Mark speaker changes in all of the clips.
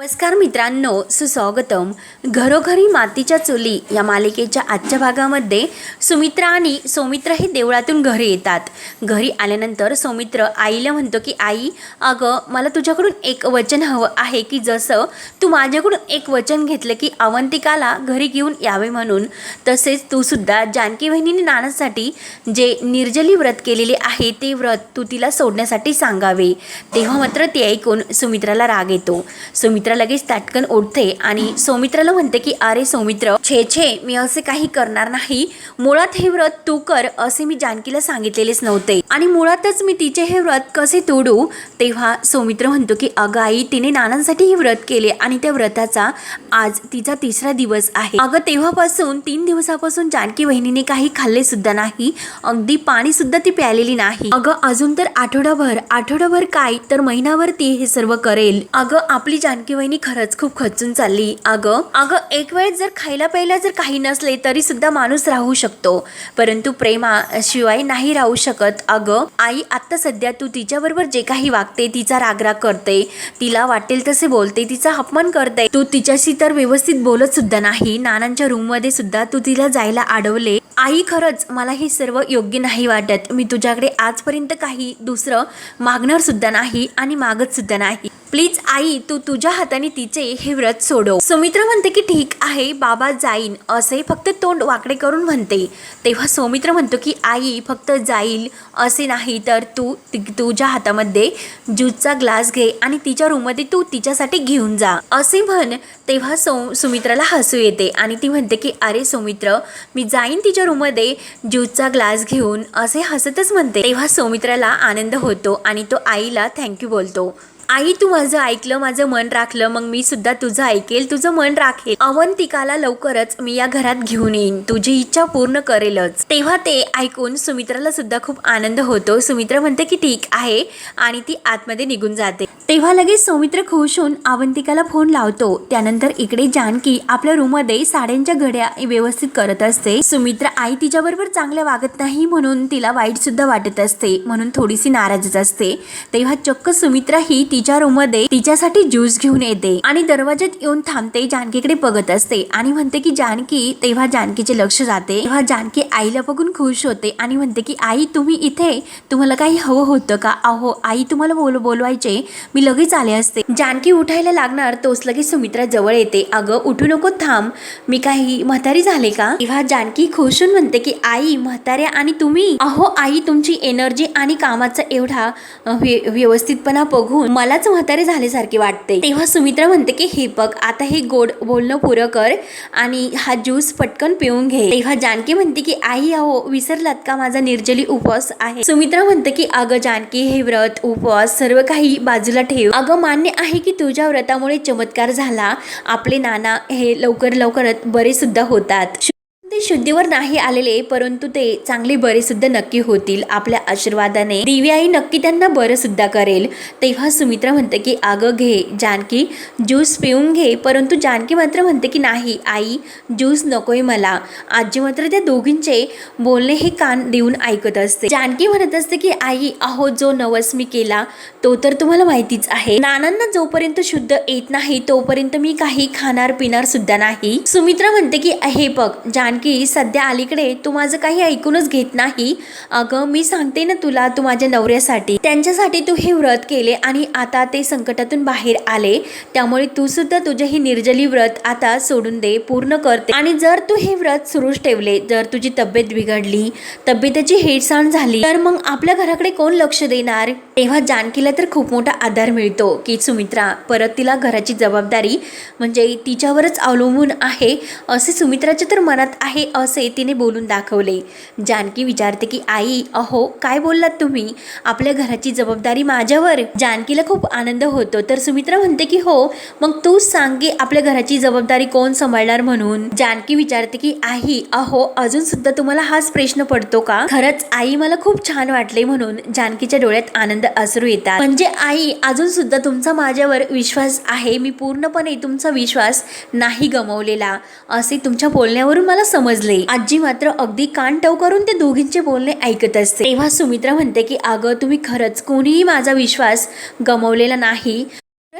Speaker 1: नमस्कार मित्रांनो, सुस्वागतम. घरोघरी मातीच्या चुली या मालिकेच्या आजच्या भागामध्ये सुमित्रा आणि सौमित्र हे देवळातून घरी येतात. घरी आल्यानंतर सौमित्र आईला म्हणतो की आई, अगं मला तुझ्याकडून एक वचन हवं आहे की जसं तू माझ्याकडून एक वचन घेतलं की अवंतिकाला घरी घेऊन यावे म्हणून, तसेच तू सुद्धा जानकी वहिनीने नानासाठी जे निर्जली व्रत केलेले आहे ते व्रत तू तिला सोडण्यासाठी सांगावे. तेव्हा मात्र ते ऐकून सुमित्राला राग येतो. सौमित्रा लगेच ताटकन उठते आणि सौमित्राला म्हणते की अरे सौमित्र, छे मी असे काही करणार नाही. मुळात हे व्रत तू कर असे मी जानकीला सांगितलेलेच नव्हते आणि मुळातच मी तिचे हे व्रत कसे तोडू. तेव्हा सौमित्र म्हणतो की अगं आई, तिने नानांसाठी हे व्रत केले आणि त्या व्रताचा आज तिचा 3रा दिवस आहे. अगं तेव्हापासून 3 दिवसापासून जानकी वहिनीने काही खाल्ले सुद्धा नाही, अगदी पाणी सुद्धा ती प्यालेली नाही. अगं अजून तर आठवडाभर काय तर महिनाभर ती हे सर्व करेल. अगं आपली जानकी वहिनी खरंच खूप खचून चालली. अगं एक वेळ जर खायला प्यायला जर काही नसले तरी सुद्धा माणूस राहू शकतो, परंतु प्रेमाशिवाय नाही राहू शकत. अगं आई, आता सध्या तू तिच्याबरोबर जे काही वागते, तिचा रागराग करते, तिला वाटेल तसे बोलते, तिचा अपमान करते, तू तिच्याशी तर व्यवस्थित बोलत सुद्धा नाही. नानांच्या रूम मध्ये सुद्धा तू तिला जायला अडवले. आई खरंच मला हे सर्व योग्य नाही वाटत. मी तुझ्याकडे आजपर्यंत काही दुसरं मागणार सुद्धा नाही आणि मागत सुद्धा नाही. प्लीज आई, तू तुझ्या हाताने तिचे हे व्रत सोडव. सौमित्र म्हणते की ठीक आहे बाबा, जाईन असे फक्त तोंड वाकडे करून म्हणते. तेव्हा सौमित्र म्हणतो की आई, फक्त जाईल असे नाही तर तू तुझ्या हातामध्ये ज्यूसचा ग्लास घे आणि तिच्या रूममध्ये तू तिच्यासाठी घेऊन जा असे म्हण. तेव्हा सुमित्राला हसू येते आणि ती म्हणते की अरे सौमित्र, मी जाईन तिच्या रूममध्ये ज्यूसचा ग्लास घेऊन असे हसतच म्हणते. तेव्हा सौमित्राला आनंद होतो आणि तो आईला थँक्यू बोलतो. आई, तू माझं ऐकलं, माझं मन राखलं, मग मी सुद्धा तुझं ऐकेल, तुझं मन राखेल. अवंतिकाला लवकरच मी या घरात घेऊन येईन, तुझी इच्छा पूर्ण करेलच. तेव्हा ते ऐकून सुमित्राला सुद्धा खूप आनंद होतो. सुमित्रा म्हणते की ठीक आहे आणि ती आतमध्ये निघून जाते. तेव्हा लगेच सौमित्र खुश होऊन अवंतिकाला फोन लावतो. त्यानंतर इकडे जानकी आपल्या रूममध्ये साड्यांच्या घड्या व्यवस्थित करत असते. सुमित्रा आई तिच्याबरोबर चांगल्या वागत नाही म्हणून तिला वाईट सुद्धा वाटत असते, म्हणून थोडीशी नाराजच असते. तेव्हा चक्क सुमित्रा ही तिच्या रूममध्ये तिच्यासाठी ज्यूस घेऊन येते आणि दरवाजात येऊन थांबते. जानकीकडे बघत असते आणि म्हणते की जानकी. तेव्हा जानकीचे लक्ष जाते. तेव्हा जानकी आईला बघून खुश होते आणि म्हणते की आई, तुम्ही इथे, तुम्हाला काही हवं होतं का? अहो आई, तुम्हाला बोलवायचे, मी लगेच आले असते. जानकी उठायला लागणार तोच लगेच सुमित्रा जवळ येते. अगं उठू नको, थांब, मी काही म्हातारी झाले का? तेव्हा जानकी खुश होऊन म्हणते की आई, म्हाताऱ्या आणि तुम्ही? अहो आई, तुमची एनर्जी आणि कामाचा एवढा व्यवस्थितपणा बघून मलाच म्हातारे झाल्यासारखे वाटते. तेव्हा सुमित्रा म्हणते की हे बघ, आता हे गोड बोलणं पुरं कर आणि हा ज्यूस पटकन पिऊन घे. तेव्हा जानकी म्हणते की आई, अहो विसरलात का, माझा निर्जली उपवास आहे. सुमित्रा म्हणते की अगं जानकी, हे व्रत उपवास सर्व काही बाजूला ठेव. अगं मान्य आहे की तुझ्या व्रतामुळे चमत्कार झाला, आपले नाना हे लवकरच बरे सुद्धा होतात. ते शुद्धीवर नाही आलेले, परंतु ते चांगले बरे सुद्धा नक्की होतील. आपल्या आशीर्वादाने देवी आई नक्की त्यांना बरं सुद्धा करेल. तेव्हा सुमित्रा म्हणते की अगं घे जानकी, ज्यूस पिऊन घे. परंतु जानकी मात्र म्हणते की नाही आई, ज्यूस नकोय मला. आजी मात्र त्या दोघींचे बोलणे हे कान देऊन ऐकत असते. जानकी म्हणत असते की आई, अहो जो नवस मी केला तो तर तुम्हाला माहितीच आहे. नानांना जोपर्यंत शुद्ध येत नाही तोपर्यंत मी काही खाणार पिणार सुद्धा नाही. सुमित्रा म्हणते की हे बघ जानकी, सध्या अलीकडे तू माझं काही ऐकूनच घेत नाही. अगं मी सांगते ना तुला, तू माझ्या नवऱ्यासाठी, त्यांच्यासाठी तू हे व्रत केले आणि आता ते संकटातून बाहेर आले, त्यामुळे तू सुद्धा तुझे हे निर्जली व्रत आता सोडून दे, पूर्ण करते. आणि जर तू हे व्रत सुरूच ठेवले, जर तुझी तब्येत बिघडली, तब्येताची हेळसांड झाली, तर मग आपल्या घराकडे कोण लक्ष देणार? तेव्हा जानकीला तर खूप मोठा आधार मिळतो की सुमित्रा परत तिला घराची जबाबदारी म्हणजे तिच्यावरच अवलंबून आहे असे सुमित्राच्या तर मनात आहे असे तिने बोलून दाखवले. जानकी विचारते की आई, अहो काय बोललात तुम्ही, आपल्या घराची जबाबदारी माझ्यावर? जानकीला खूप आनंद होतो. तर सुमित्रा म्हणते की हो, मग तू सांग की आपल्या घराची जबाबदारी कोण सांभाळणार म्हणून. जानकी विचारते की आई, अहो अजून सुद्धा तुम्हाला हाच प्रश्न पडतो का? खरंच आई, मला खूप छान वाटले. म्हणून जानकीच्या डोळ्यात आनंद अश्रू येतात. म्हणजे आई, अजून सुद्धा तुमचा माझ्यावर विश्वास आहे, मी पूर्णपणे तुमचा विश्वास नाही गमावलेला असे तुमच्या बोलण्यावरून मला समजले. आजी मात्र अगदी कान टव करून ते दोघींचे बोलणे ऐकत असते. तेव्हा सुमित्रा म्हणते की अगं तुम्ही खरंच कोणीही माझा विश्वास गमावलेला नाही.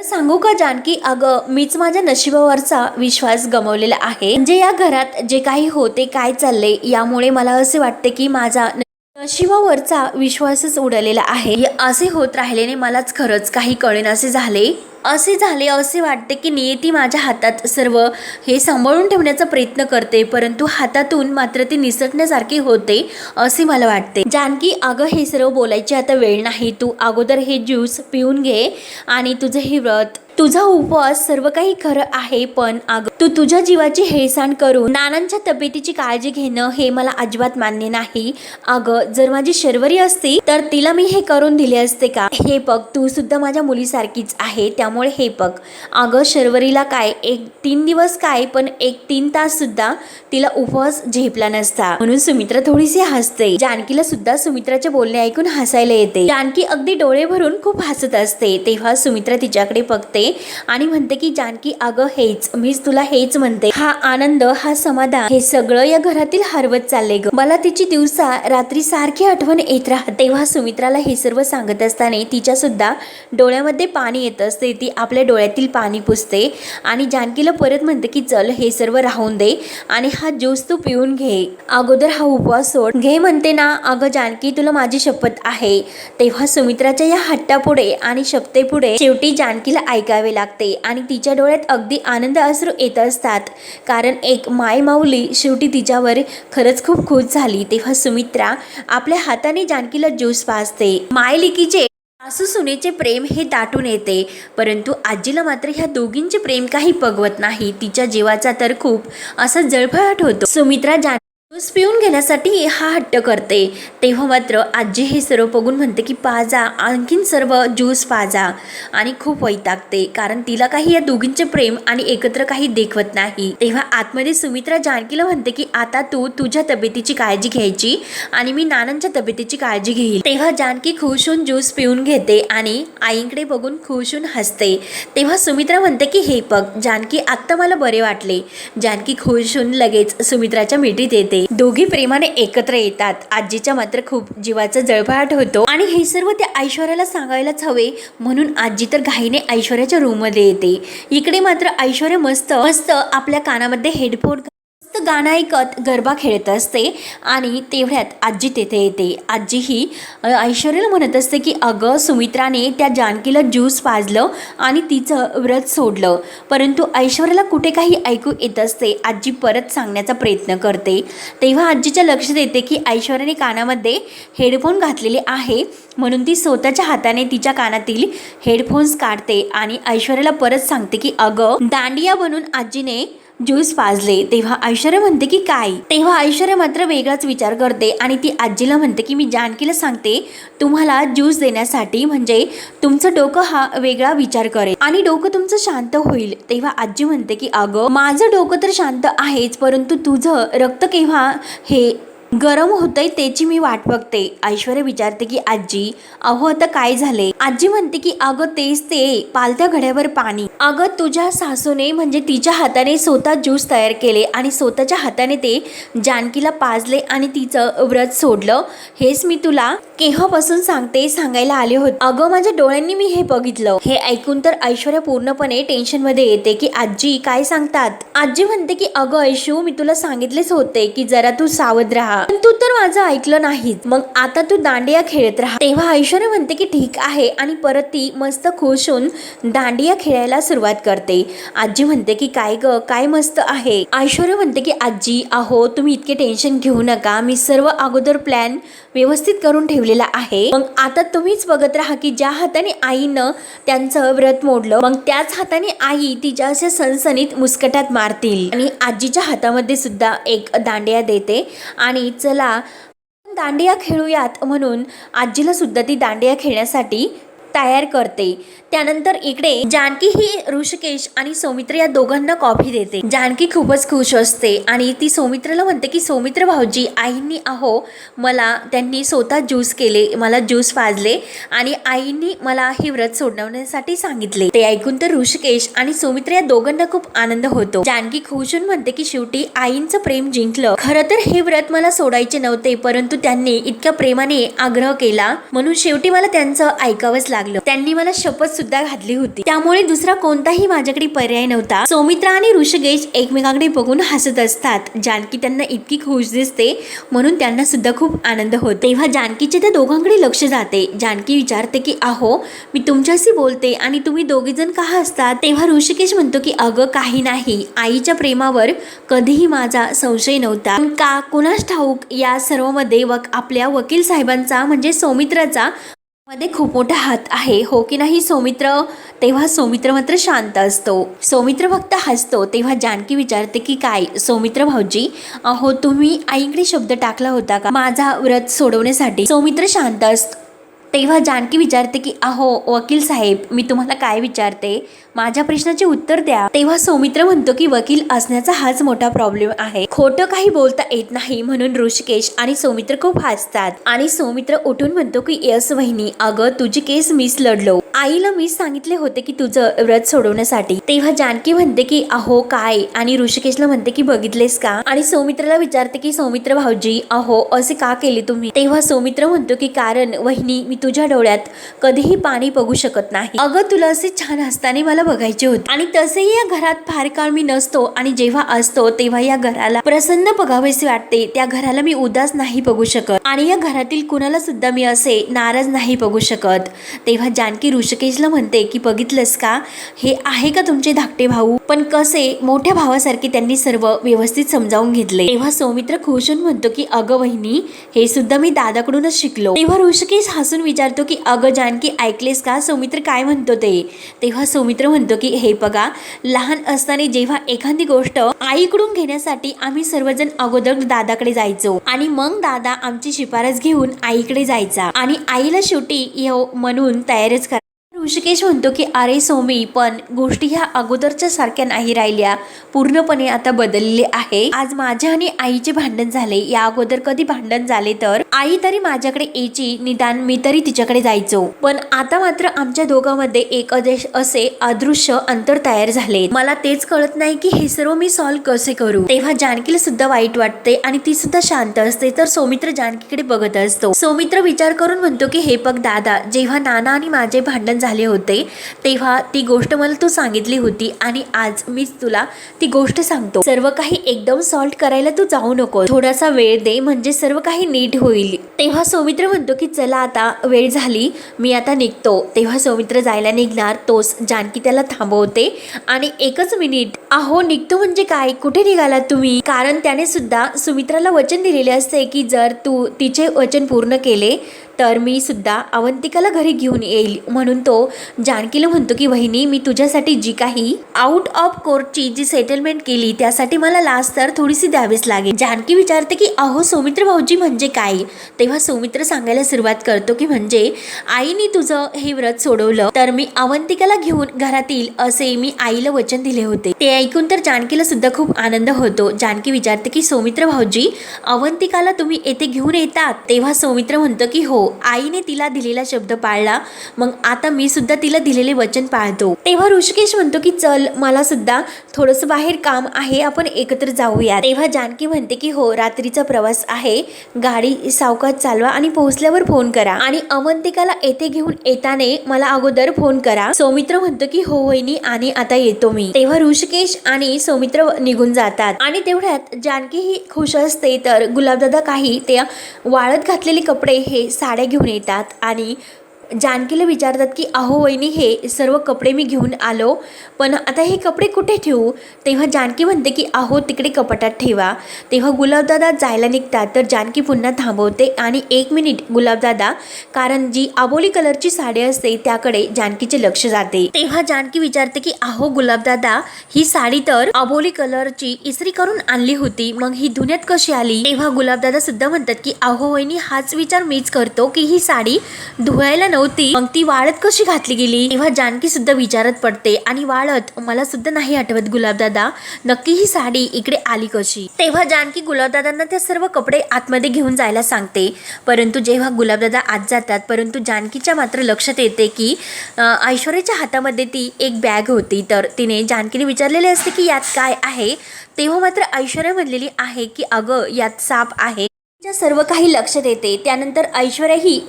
Speaker 1: सांगू का जानकी, अगं मीच माझ्या नशिबावरचा विश्वास गमावलेला आहे. म्हणजे या घरात जे काही होते, काय चालले, यामुळे मला असे वाटते की माझा नशिबावरचा विश्वासच उडालेला आहे. असे होत राहिल्याने मलाच खरंच काही कळेनासे झाले. असे वाटते की नियती माझ्या हातात सर्व हे सांभाळून ठेवण्याचा प्रयत्न करते, परंतु हातातून मात्र ती निसटण्यासारखी होते असे मला वाटते. जानकी, अगं हे सर्व बोलायची आता वेळ नाही. तू अगोदर हे ज्यूस पिऊन घे आणि तुझं हे व्रत, तुझा उपवास सर्व काही खरं आहे, पण अगं तू तुझ्या जीवाची हेळसांड करून नानांच्या तब्येतीची काळजी घेणं हे मला अजिबात मान्य नाही. अगं जर माझी शर्वरी असती तर तिला मी हे करून दिले असते का? हे बघ, तू सुद्धा माझ्या मुलीसारखीच आहे, त्यामुळे हे बघ. अगं शर्वरीला काय 3 दिवस काय, पण 3 तास सुद्धा तिला उपवास झेपला नसता. म्हणून सुमित्रा थोडीशी हसते. जानकीला सुद्धा सुमित्राचे बोलणे ऐकून हसायला येते. जानकी अगदी डोळे भरून खूप हसत असते. तेव्हा सुमित्रा तिच्याकडे बघते आणि म्हणते की जानकी, अगं हेच, मीच तुला हेच म्हणते. हा आनंद, हा समाधान, हे सगळं या घरातील हरवत चालले ग. मला तिची दिवसा रात्री सारखी आठवण येत राहते. तेव्हा सुमित्राला हे सर्व सांगत असताना तिच्या सुद्धा डोळ्यामध्ये पाणी येत असते. ती आपल्या डोळ्यातील पाणी पुसते आणि जानकीला परत म्हणते की चल हे सर्व राहून दे आणि हा ज्यूस तू पिऊन घे, अगोदर हा उपवास सोड, घे म्हणते ना. अगं जानकी, तुला माझी शपथ आहे. तेव्हा सुमित्राच्या या हट्टापुढे आणि शपथेपुढे शेवटी जानकीला ऐकावे लागते आणि तिच्या डोळ्यात अगदी आनंद अश्रू येत असतात, कारण एक माय माऊली शेवटी तिच्यावर खरंच खूप खुश झाली. तेव्हा सुमित्रा आपल्या हाताने जानकीला ज्यूस पाजते. मायलिकीचे सासू सुनेचे प्रेम हे दाटून येते, परंतु आजीला मात्र ह्या दोघींचे प्रेम काही पगवत नाही. तिच्या जीवाचा तर खूप असा जळफळाट होतो. सुमित्रा ज्यूस पिऊन घेण्यासाठी हा हट्ट करते. तेव्हा मात्र आजी हे सर्व बघून म्हणते की पाजा, आणखीन सर्व ज्यूस पाजा, आणि खूप वैतागते, कारण तिला काही या दोघींचे प्रेम आणि एकत्र काही देखवत नाही. तेव्हा आतमध्ये सुमित्रा जानकीला म्हणते की आता तू तुझ्या तब्येतीची काळजी घ्यायची आणि मी नानांच्या तब्येतीची काळजी घेईल. तेव्हा जानकी खुश होऊन ज्यूस पिऊन घेते आणि आईकडे बघून खुश होऊन हसते. तेव्हा सुमित्रा म्हणते की हे बघ जानकी, आत्ता मला बरे वाटले. जानकी खुश होऊन लगेच सुमित्राच्या मिठीत येते. दोघी प्रेमाने एकत्र येतात. आजीच्या मात्र खूप जीवाचा जळफळाट होतो आणि हे सर्व त्या ऐश्वर्याला सांगायलाच हवे, म्हणून आजी तर घाईने ऐश्वर्याच्या रूम मध्ये येते. इकडे मात्र ऐश्वर्या मस्त आपल्या कानामध्ये हेडफोन गाणं ऐकत गरबा खेळत असते आणि तेवढ्यात आजी तेथे येते. आजी ही ऐश्वर्याला म्हणत असते की अगं सुमित्राने त्या जानकीला ज्यूस पाजलं आणि तिचं व्रत सोडलं, परंतु ऐश्वर्याला कुठे काही ऐकू येत असते. आजी परत सांगण्याचा प्रयत्न करते. तेव्हा आजीच्या लक्षात येते की ऐश्वर्याने कानामध्ये हेडफोन घातलेले आहे, म्हणून ती स्वतःच्या हाताने तिच्या कानातील हेडफोन्स काढते आणि ऐश्वर्याला परत सांगते की अगं दांडिया बनून आजीने ज्यूस पाजले. तेव्हा ऐश्वर्या म्हणते की काय? तेव्हा ऐश्वर्या मात्र वेगळाच विचार करते आणि ती आजीला म्हणते की मी जानकीला सांगते तुम्हाला ज्यूस देण्यासाठी, म्हणजे तुमचं डोकं हा वेगळा विचार करेल आणि डोकं तुमचं शांत होईल. तेव्हा आजी म्हणते की अगं माझं डोकं तर शांत आहेच, परंतु तुझं रक्त केव्हा हे गरम होतंय त्याची मी वाट बघते. ऐश्वर्या विचारते की आजी अहो आता काय झाले? आजी म्हणते की अगं तेच ते पालत्या घड्यावर पाणी. अगं तुझ्या सासूने म्हणजे तिच्या हाताने स्वतः ज्यूस तयार केले आणि स्वतःच्या हाताने ते जानकीला पाजले आणि तिचं व्रत सोडलं. हेच मी तुला केव्हापासून सांगायला आले होते. अगं माझ्या डोळ्यांनी मी हे बघितलं. हे ऐकून तर ऐश्वर्या पूर्णपणे टेन्शन मध्ये येते की आजी काय सांगतात? आजी म्हणते की अगं ऐशू, मी तुला सांगितलेच होते की जरा तू सावध राहा, पण तू तर माझं ऐकलं नाहीस. मग आता तू दांडिया खेळत राहा. तेव्हा ऐश्वर्या म्हणते की ठीक आहे आणि परत ती मस्त खुश होऊन दांडिया खेळायला सुरुवात करते. आजी म्हणते की काय ग, काय मस्त आहे. ऐश्वर्या म्हणते की आजी अहो तुम्ही इतके टेन्शन घेऊ नका, मी सर्व अगोदर प्लॅन व्यवस्थित करून ठेवलेला आहे. मग आता तुम्हीच बघत राहा की ज्या हाताने आईनं त्यांचं व्रत मोडलं, मग त्याच हाताने आई तिच्या अशा सणसणीत मुस्कटात मारतील. आणि आजीच्या हातामध्ये सुद्धा एक दांडिया देते आणि चला दांडिया खेळूयात म्हणून आजीला सुद्धा ती दांडिया खेळण्यासाठी तयार करते. त्यानंतर इकडे जानकी ही ऋषिकेश आणि सौमित्र या दोघांना कॉफी देते. जानकी खूपच खुश असते आणि ती सौमित्रला म्हणते की सौमित्र भाऊजी, आईंनी अहो मला त्यांनी स्वतः ज्यूस केले, मला ज्यूस पाजले आणि आईंनी मला हे व्रत सोडवण्यासाठी सांगितले. ते ऐकून तर ऋषिकेश आणि सौमित्र या दोघांना खूप आनंद होतो. जानकी खुश होऊन म्हणते की शेवटी आईंचं प्रेम जिंकलं. खरं तर हे व्रत मला सोडायचे नव्हते, परंतु त्यांनी इतक्या प्रेमाने आग्रह केला म्हणून शेवटी मला त्यांचं ऐकावंच लागलं. त्यांनी मला शपथ सुद्धा घातली होती, त्यामुळे दुसरा कोणताही माझ्याकडे पर्याय नव्हता. सौमित्रा आणि ऋषिकेश एकमेकांकडे बघून हसत असतात. जानकी त्यांना इतकी खुश दिसते म्हणून त्यांना सुद्धा खूप आनंद होतो. तेव्हा जानकीचे त्या दोघांकडे लक्ष जाते. जानकी विचारते की अहो मी तुमच्याशी बोलते आणि तुम्ही दोघे जण का हसतात. तेव्हा ऋषिकेश म्हणतो की अगं काही नाही, आईच्या प्रेमावर कधीही माझा संशय नव्हता, का कुणास ठाऊक या सर्व मध्ये आपल्या वकील साहेबांचा म्हणजे सौमित्राचा मध्ये खूप मोठा हात आहे, हो की नाही सौमित्र. तेव्हा सौमित्र मात्र शांत असतो. सौमित्र फक्त हसतो. तेव्हा जानकी विचारते की काय सौमित्र भाऊजी, अहो तुम्ही आईकडे शब्द टाकला होता का माझा व्रत सोडवण्यासाठी. सौमित्र शांत असतो. तेव्हा जानकी विचारते की अहो वकील साहेब, मी तुम्हाला काय विचारते, माझ्या प्रश्नाचे उत्तर द्या. तेव्हा सौमित्र म्हणतो की वकील असण्याचा हाच मोठा प्रॉब्लेम आहे, खोटं काही बोलता येत नाही. म्हणून ऋषिकेश आणि सौमित्र खूप हसतात आणि सौमित्र उठून म्हणतो की यस वहिनी, अगं तुझी केस मीच लढलो, आईला मीच सांगितले होते की तुझं व्रत सोडवण्यासाठी. तेव्हा जानकी म्हणते की अहो काय, आणि ऋषिकेशला म्हणते की बघितलेस का, आणि सौमित्राला विचारते की सौमित्र भाऊजी अहो असे का केले तुम्ही. तेव्हा सौमित्र म्हणतो की कारण वहिनी मी तुझ्या डोळ्यात कधीही पाणी बघू शकत नाही, अगं तुला असे छान हसताना मला बघायचे होते, आणि तसेही या घरात फार काळ मी नसतो, आणि जेव्हा असतो तेव्हा या घराला प्रसन्न बघावेसे वाटते, त्या घराला मी उदास नाही बघू शकत, आणि या घरातील कुणाला सुद्धा मी असे नाराज नाही बघू शकत. तेव्हा जानकी ऋषिकेशला म्हणते की बघितलंस का, हे आहे का तुमचे धाकटे भाऊ, पण कसे मोठ्या भावासारखे त्यांनी सर्व व्यवस्थित समजावून घेतले. तेव्हा सौमित्र खुश होऊन म्हणतो की अगं वहिनी हे सुद्धा मी दादाकडूनच शिकलो. तेव्हा ऋषिकेश हसून विचारतो की अगं जानकी ऐकलेस का सौमित्र काय म्हणतो ते. तेव्हा सौमित्र म्हणतो की हे बघा, लहान असताना जेव्हा एखादी गोष्ट आईकडून घेण्यासाठी आम्ही सर्वजण अगोदर दादाकडे जायचो, आणि मग दादा आमची शिफारस घेऊन आईकडे जायचा, आणि आईला शेवटी येऊ म्हणून तयारच करा. ऋषिकेश म्हणतो की अरे सौमी, पण गोष्टी ह्या अगोदरच्या सारख्या नाही राहिल्या, पूर्णपणे आता बदलले आहे. आज माझ्या आणि आईचे भांडण झाले, या अगोदर कधी भांडण झाले तर आई तरी माझ्याकडे यायची, निदान मी तरी तिच्याकडे जायचो, पण आता मात्र आमच्या दोघांमध्ये एक असे अदृश्य अंतर तयार झाले. मला तेच कळत नाही की हे सर्व मी सॉल्व्ह कसे करू. तेव्हा जानकीला सुद्धा वाईट वाटते आणि ती सुद्धा शांत असते. तर सौमित्र जानकीकडे बघत असतो. सौमित्र विचार करून म्हणतो की हे बघ दादा, जेव्हा नाना आणि माझे भांडण झाले होते तेव्हा ती गोष्ट मला तू सांगितली होती, आणि आज मीच तुला ती गोष्ट सांगतो. सर्व काही एकदम सॉल्व्ह करायला तू जाऊ नको, थोडासा वेळ दे, म्हणजे सर्व काही नीट होईल. तेव्हा सौमित्र म्हणतो की चला आता वेळ झाली, मी आता निघतो. तेव्हा सौमित्र जायला निघणार तोच जानकी त्याला थांबवते आणि एकच मिनिट, अहो निघतो म्हणजे काय, कुठे निघालात तुम्ही. कारण त्याने सुद्धा सुमित्राला वचन दिलेले असते की जर तू तिचे वचन पूर्ण केले तर मी सुद्धा अवंतिकाला घरी घेऊन येईल. म्हणून तो जानकीला म्हणतो की वहिनी, मी तुझ्यासाठी जी काही आउट ऑफ कोर्टची जी सेटलमेंट केली त्यासाठी मला लास्ट तर थोडीशी द्यावीच लागेल. जानकी विचारते की अहो सौमित्र भाऊजी म्हणजे काय. तेव्हा सौमित्र सांगायला सुरुवात करतो की म्हणजे आईने तुझं हे व्रत सोडवलं तर मी अवंतिकाला घेऊन घरात येईल असे मी आईला वचन दिले होते. ते ऐकून तर जानकीला सुद्धा खूप आनंद होतो. जानकी विचारते की सौमित्र भाऊजी अवंतिकाला तुम्ही येथे घेऊन येतात. तेव्हा सौमित्र म्हणतो की हो, आईने तिला दिलेला शब्द पाळला, मग आता मी सुद्धा तिला दिलेले वचन पाळतो. तेव्हा ऋषिकेश म्हणतो की चल, मला सुद्धा थोडंसं बाहेर काम आहे, आपण एकत्र जाऊया. तेव्हा जानकी म्हणते की हो, रात्रीचा प्रवास आहे, गाडी सावकाश चालवा आणि पोहोचल्यावर फोन करा, आणि अवंतिकाला येथे घेऊन येताना मला अगोदर फोन करा. सौमित्र म्हणतो की हो वहिनी, आणि आता येतो मी. तेव्हा ऋषिकेश आणि सौमित्र निघून जातात, आणि तेवढ्यात जानकी ही खुश असते. तर गुलाबदादा काही त्या वाळत घातलेले कपडे हे साड्या घेऊन येतात आणि जानकीला विचारतात की अहो वहिनी, हे सर्व कपडे मी घेऊन आलो, पण आता हे कपडे कुठे ठेवू. तेव्हा जानकी म्हणते की अहो तिकडे कपाटात ठेवा. तेव्हा गुलाबदादा जायला निघतात, तर जानकी पुन्हा थांबवते आणि एक मिनिट गुलाबदादा, कारण जी आबोली कलरची साडी असते त्याकडे जानकीचे लक्ष जाते. तेव्हा जानकी विचारते की अहो गुलाबदादा, ही साडी तर आबोली कलरची इस्त्री करून आणली होती, मग ही धुण्यात कशी आली. तेव्हा गुलाबदादा सुद्धा म्हणतात की अहो वहिनी, हाच विचार मीच करतो की ही साडी धुवायला नव्हती, मग ती वाळत कशी घातली गेली. तेव्हा जानकी सुद्धा विचारत पडते, आणि वाळत मला सुद्धा नाही आठवत गुलाबदादा, नक्की ही साडी इकडे आली कशी. तेव्हा जानकी गुलाबदादांना त्या सर्व कपडे आतमध्ये घेऊन जायला सांगते, परंतु जेव्हा गुलाबदादा आत जातात, परंतु जानकीच्या मात्र लक्षात येते की ऐश्वर्याच्या हातामध्ये ती एक बॅग होती. तर तिने जानकीने विचारलेले असते की यात काय आहे. तेव्हा मात्र ऐश्वर्या म्हणलेली आहे की अगं यात साप आहे. सर्व काही लक्षात येते. त्यानंतर ऐश्वर्या ही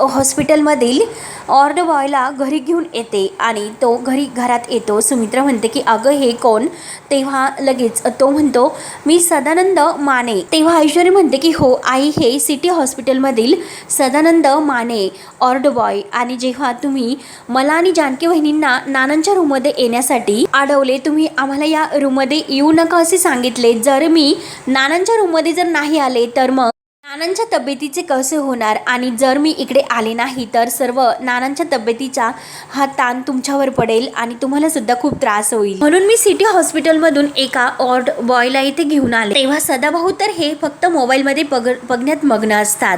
Speaker 1: हॉस्पिटलमधील ऑर्डर बॉयला घरी घेऊन येते आणि तो घरात येतो. सुमित्रा म्हणते की अगं हे कोण? तेव्हा लगेच तो म्हणतो मी सदानंद माने. तेव्हा ऐश्वर्या म्हणते की हो आई, हे सिटी हॉस्पिटलमधील सदानंद माने ऑर्डर बॉय. आणि जेव्हा तुम्ही मला आणि जानकी वहिनींना नानांच्या रूममध्ये येण्यासाठी अडवले, तुम्ही आम्हाला या रूममध्ये येऊ नका असे सांगितले. जर मी नानांच्या रूममध्ये जर नाही आले तर मग नानांच्या तब्येतीचे कसे होणार? आणि जर मी इकडे आले नाही तर सर्व नानांच्या तब्येतीचा हा ताण तुमच्यावर पडेल आणि तुम्हाला सुद्धा खूप त्रास होईल. म्हणून मी सिटी हॉस्पिटलमधून एका ऑर्ड बॉयला इथे घेऊन आले. तेव्हा सदाभाऊ तर हे फक्त मोबाईलमध्ये बघण्यात मग्न असतात.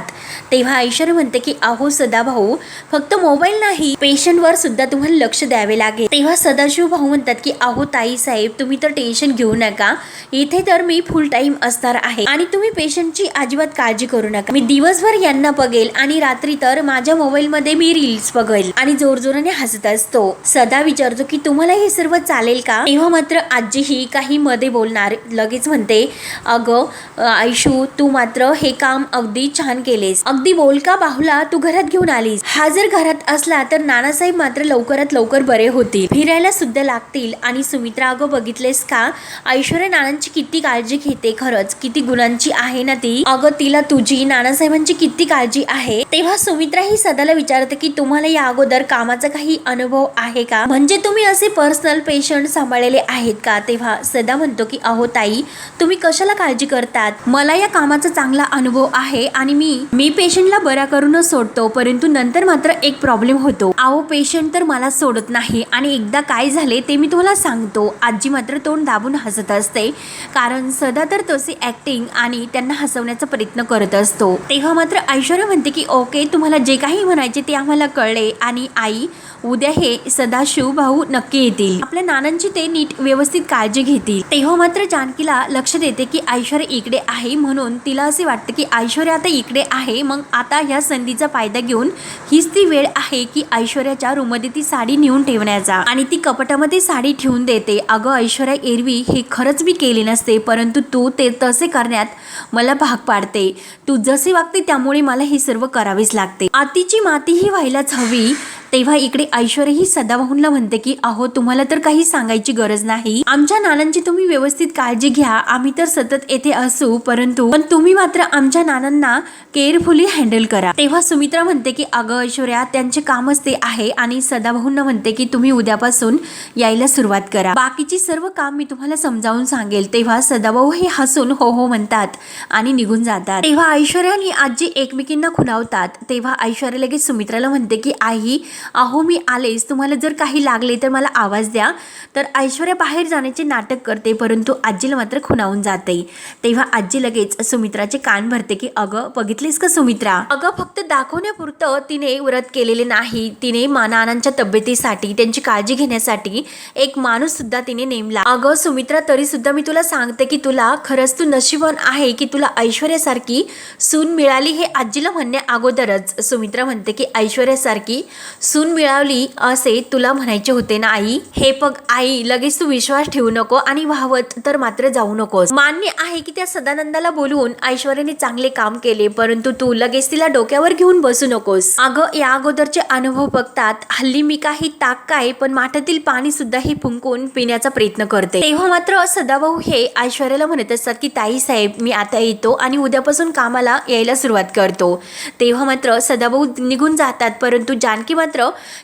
Speaker 1: तेव्हा ऐश्वर्या म्हणते की अहो सदाभाऊ, फक्त मोबाईल नाही, पेशंटवर सुद्धा तुम्हाला लक्ष द्यावे लागेल. तेव्हा सदाशिव भाऊ म्हणतात की अहो ताई साहेब, तुम्ही तर टेन्शन घेऊ नका, इथे तर मी फुल टाइम असणार आहे आणि तुम्ही पेशंटची अजिबात काळजी करू नका. मी दिवसभर यांना बघेल आणि रात्री तर माझ्या मोबाईल मध्ये मी रील्स बघेल आणि जोरजोराने हसत असतो. सदा विचारतो की तुम्हाला हे सर्व चालेल का? तेव्हा मात्र आजी ही काही मध्ये बोलणार. लगेच म्हणते अगं आयशू, तू मात्र हे काम अगदी छान केलेस. अगदी बोलका बाहुला तू घरात घेऊन आलीस. हा जर घरात असला तर नानासाहेब मात्र लवकरात लवकर बरे होतील, फिरायला सुद्धा लागतील. आणि सुमित्रा, अगं बघितलेस का ऐश्वर्या नानांची किती काळजी घेते, खरंच किती गुणांची आहे ना ती. अगं तिला तुझी नानासाहेबांची किती काळजी आहे. तेव्हा सुमित्रा ही सदाला विचारते की तुम्हाला या अगोदर कामाचा काही अनुभव आहे का? म्हणजे तुम्ही असे पर्सनल पेशंट सांभाळलेले आहेत का? तेव्हा सदा म्हणतो की अहो ताई, तुम्ही कशाला काळजी करतात? मला या कामाचा चांगला अनुभव आहे आणि मी पेशंटला बरा करूनच सोडतो, परंतु नंतर मात्र एक प्रॉब्लेम होतो. अहो पेशंट तर मला सोडत नाही आणि एकदा काय झाले ते मी तुम्हाला सांगतो. आजी मात्र तोंड दाबून हसत असते, कारण सदा तर तशी ऍक्टिंग आणि त्यांना हसवण्याचा प्रयत्न करत असतो. तेव्हा मात्र ऐश्वर्या म्हणते की ओके, तुम्हाला जे काही म्हणायचे ते आम्हाला कळले आणि आई, उद्या हे सदाशिव भाऊ नक्की येतील, आपल्या नानांची ते नीट व्यवस्थित काळजी घेतील. तेव्हा मात्र जानकीला लक्ष देते की ऐश्वर्या इकडे आहे, म्हणून तिला असे वाटते की ऐश्वर्या आता इकडे आहे, मग आता या संधीचा फायदा घेऊन हीच ती वेळ आहे की ऐश्वर्याच्या रूममध्ये ती साडी नेऊन ठेवण्याचा. आणि ती कपाटामध्ये साडी ठेवून देते. अगं ऐश्वर्या, एरवी हे खरंच मी केले नसते, परंतु तू ते तसे करण्यात मला भाग पाडते. तू जसे वागते त्यामुळे मला हे सर्व करावेच लागते. आतीची माती ही व्हायलाच हवी. तेव्हा इकडे ऐश्वर्या ही सदाभाऊंना म्हणते की अहो तुम्हाला तर काही सांगायची गरज नाही, आमच्या नानांची तुम्ही व्यवस्थित काळजी घ्या, आम्ही तर सतत येथे असू, पण तुम्ही मात्र आमच्या नानांना केअरफुली हँडल करा. तेव्हा सुमित्रा म्हणते की अगं ऐश्वर्या, त्यांचे कामच ते आहे. आणि सदाभाऊंना म्हणते की तुम्ही उद्यापासून यायला सुरुवात करा, बाकीची सर्व काम मी तुम्हाला समजावून सांगेल. तेव्हा सदाभाऊ हे हसून हो हो म्हणतात आणि निघून जातात. तेव्हा ऐश्वर्या आणि आजी एकमेकींना खुणावतात. तेव्हा ऐश्वर्या लगेच सुमित्राला म्हणते की आई, अहो मी आलेच, तुम्हाला जर काही लागले तर मला आवाज द्या. तर ऐश्वर्या बाहेर जाण्याचे नाटक करते, परंतु आजीला मात्र खुणावून जाते. तेव्हा आजी लगेच सुमित्राचे कान भरते की अगं बघितलीस का सुमित्रा, अगं फक्त दाखवण्यापुरतं तिने व्रत केलेले नाही, तिने नानांच्या तब्येतीसाठी, त्यांची काळजी घेण्यासाठी एक माणूस सुद्धा तिने नेमला. अगं सुमित्रा, तरी सुद्धा मी तुला सांगते की तुला खरंच तू नशिबवान आहे की तुला ऐश्वर्यासारखी सून मिळाली. हे आजीला म्हणण्या अगोदरच सुमित्रा म्हणते की ऐश्वर्यासारखी सून मिळाली असे तुला म्हणायचे होते ना आई. हे बघ आई, लगेच तू विश्वास ठेवू नको आणि वाहवत तर मात्र जाऊ नकोस. मान्य आहे की त्या सदानंदाला बोलवून ऐश्वर्याने चांगले काम केले, परंतु तू लगेच तिला डोक्यावर घेऊन बसू नकोस. अगं या अगोदरचे अनुभव बघतात, हल्ली मी काही ताक काय पण माठातील पाणी सुद्धा हे फुंकून पिण्याचा प्रयत्न करते. तेव्हा मात्र सदाभाऊ हे ऐश्वर्याला म्हणत असतात की ताई साहेब, मी आता येतो आणि उद्यापासून कामाला यायला सुरुवात करतो. तेव्हा मात्र सदाभाऊ निघून जातात, परंतु जानकी मात्र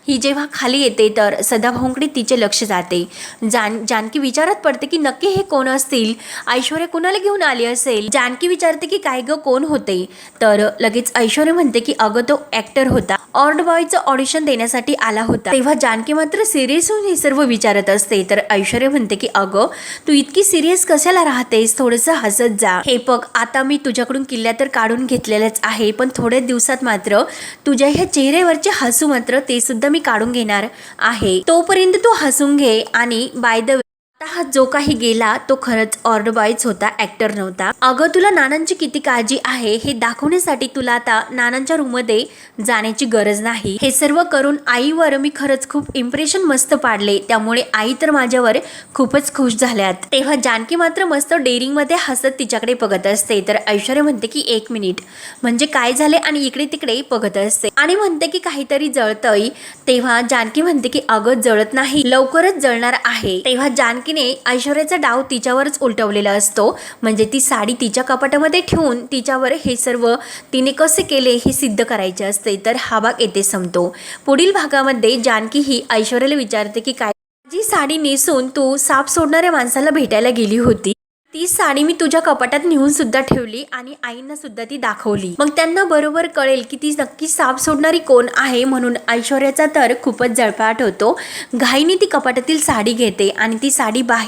Speaker 1: ही जेव्हा खाली येते तर सदाभाऊंकडे तिचे लक्ष जाते. जानकी विचारात पडते की नक्की हे कोण असतील, ऐश्वर्या कुणाला घेऊन आली असेल. जानकी विचारते की काय ग, कोण होते? तर लगेच ऐश्वर्या म्हणते की अगं तो ऍक्टर होता, ऑर्ड बॉयचं ऑडिशन देण्यासाठी आला होता. तेव्हा जानकी मात्र सिरियस होऊन हे सर्व विचारत असते. तर ऐश्वर्या म्हणते की अगं तू इतकी सिरियस कशाला राहतेस, थोडंसं हसत जा. हे बघ, आता मी तुझ्याकडून किल्ल्या तर काढून घेतलेल्याच आहे, पण थोड्या दिवसात मात्र तुझ्या ह्या चेहऱ्यावरचे हसू मात्र ते सुद्धा मी काढून घेणार आहे. तोपर्यंत तू हसून घे. आणि बाय द हा जो काही गेला तो खरंच ऑर्डर बॉयच होता, ऍक्टर नव्हता. अगं तुला नानांची किती काळजी आहे हे दाखवण्यासाठी तुला आता नानांच्या रूम मध्ये जाण्याची गरज नाही. हे सर्व करून आईवर मी खरंच खूप इम्प्रेशन मस्त पाडले, त्यामुळे आई तर माझ्यावर खूपच खुश झाल्यात. तेव्हा जानकी मात्र मस्त डेअरिंग मध्ये हसत तिच्याकडे बघत असते, तर ऐश्वर्या म्हणते की 1 मिनिट म्हणजे काय झाले, आणि इकडे तिकडे बघत असते आणि म्हणते की काहीतरी जळतंय. तेव्हा जानकी म्हणते की अगं जळत नाही, लवकरच जळणार आहे. तेव्हा जानकीने ऐश्वर्याचा डाव तिच्यावरच उलटवलेला असतो, म्हणजे ती साडी तिच्या कपाटामध्ये ठेवून तिच्यावर हे सर्व तिने कसे केले हे सिद्ध करायचे असते. तर हा भाग येथे संपतो. पुढील भागामध्ये जानकी ही ऐश्वर्याला विचारते की काय जी साडी नेसून तू साप सोडणाऱ्या माणसाला भेटायला गेली होती, ती साडी मी तुझ्या कपाटात नेऊन सुद्धा ठेवली आणि आईंना सुद्धा ती दाखवली, मग त्यांना बरोबर कळेल की ती नक्की साप सोडणारी कोण आहे. म्हणून ऐश्वर्याचा तर खूपच जळफाट होतो. घाईने ती कपाटातील साडी घेते आणि ती साडी बाहेर